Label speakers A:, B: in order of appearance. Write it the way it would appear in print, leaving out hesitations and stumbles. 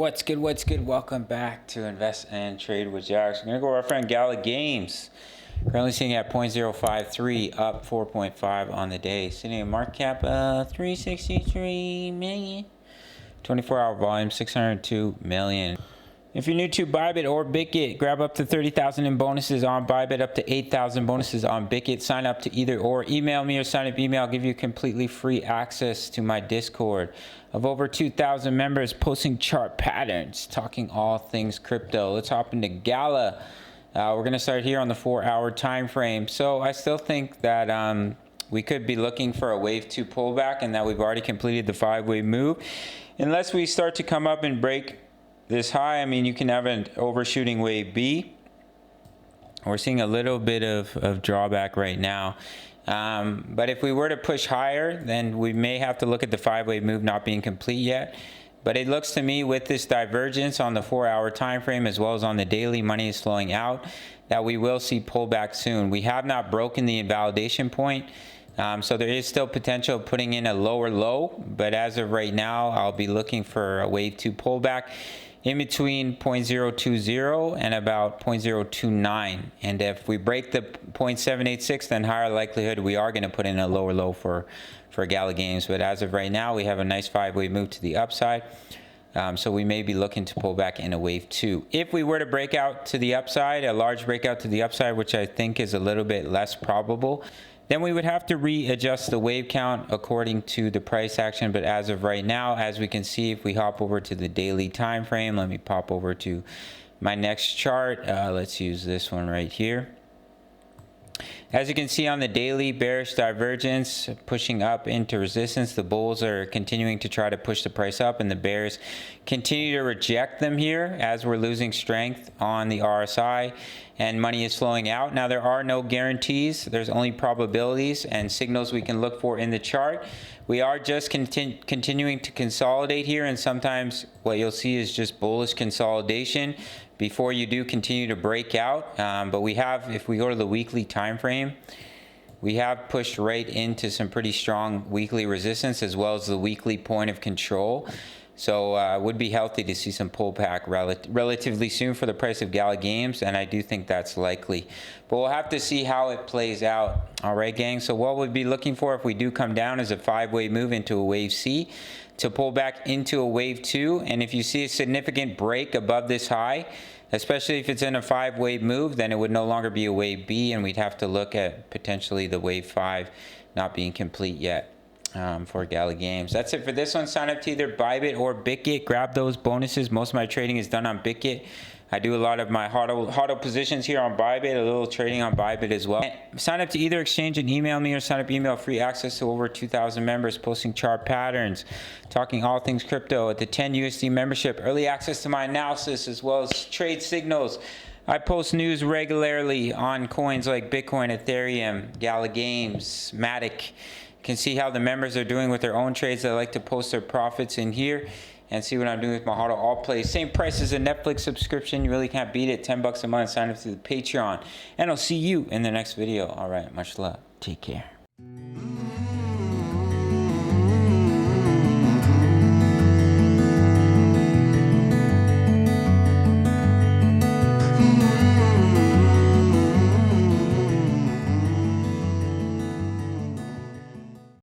A: What's good? What's good? Welcome back to Invest and Trade with Jax. We're going to go with our friend Gala Games. Currently sitting at 0.053, up 4.5 on the day. Sitting at market cap 363 million. 24-hour volume 602 million. If you're new to Bybit or Bitget, grab up to 30,000 in bonuses on Bybit, up to 8,000 bonuses on Bitget. Sign up to either or. Email me or sign up email. I'll give you completely free access to my Discord of over 2,000 members posting chart patterns, talking all things crypto. Let's hop into Gala. We're going to start here on the 4-hour time frame. So I still think that we could be looking for a wave 2 pullback and that we've already completed the 5-wave move. Unless we start to come up and break this high, I mean, you can have an overshooting wave B. We're seeing a little bit of drawback right now. But if we were to push higher, then we may have to look at the 5-wave move not being complete yet. But it looks to me with this divergence on the 4-hour time frame as well as on the daily, money is flowing out, that we will see pullback soon. We have not broken the invalidation point. So there is still potential of putting in a lower low. But as of right now, I'll be looking for a wave 2 pullback in between 0.020 and about 0.029. And if we break the 0.786, then higher likelihood we are going to put in a lower low for Gala Games. But as of right now, we have a nice 5-wave move to the upside. So we may be looking to pull back in a wave 2. If we were to break out to the upside, a large breakout to the upside, which I think is a little bit less probable, then we would have to readjust the wave count according to the price action. But as of right now, as we can see, if we hop over to the daily time frame, let me pop over to my next chart. Let's use this one right here. As you can see on the daily, bearish divergence pushing up into resistance. The bulls are continuing to try to push the price up and the bears continue to reject them here as we're losing strength on the RSI and money is flowing out. Now there are no guarantees. There's only probabilities and signals we can look for in the chart. We are just continuing to consolidate here, and sometimes what you'll see is just bullish consolidation before you do continue to break out. But we have, if we go to the weekly time frame, we have pushed right into some pretty strong weekly resistance as well as the weekly point of control. So it would be healthy to see some pullback relatively soon for the price of Gala Games, and I do think that's likely. But we'll have to see how it plays out. All right, gang. So what we'd be looking for if we do come down is a 5-wave move into a wave C to pull back into a wave 2. And if you see a significant break above this high, especially if it's in a 5-wave move, then it would no longer be a wave B, and we'd have to look at potentially the wave 5 not being complete yet. For Gala Games. That's it for this one. Sign up to either Bybit or Bitget. Grab those bonuses. Most of my trading is done on Bitget. I do a lot of my HODL positions here on Bybit, a little trading on Bybit as well. And sign up to either exchange and email me, or sign up email, free access to over 2,000 members posting chart patterns, talking all things crypto at the 10 USD membership, early access to my analysis as well as trade signals. I post news regularly on coins like Bitcoin, Ethereum, Gala Games, Matic. You can see how the members are doing with their own trades. I like to post their profits in here and see what I'm doing with my HODL all plays. Same price as a Netflix subscription. You really can't beat it. $10 a month. Sign up to the Patreon. And I'll see you in the next video. All right. Much love. Take care.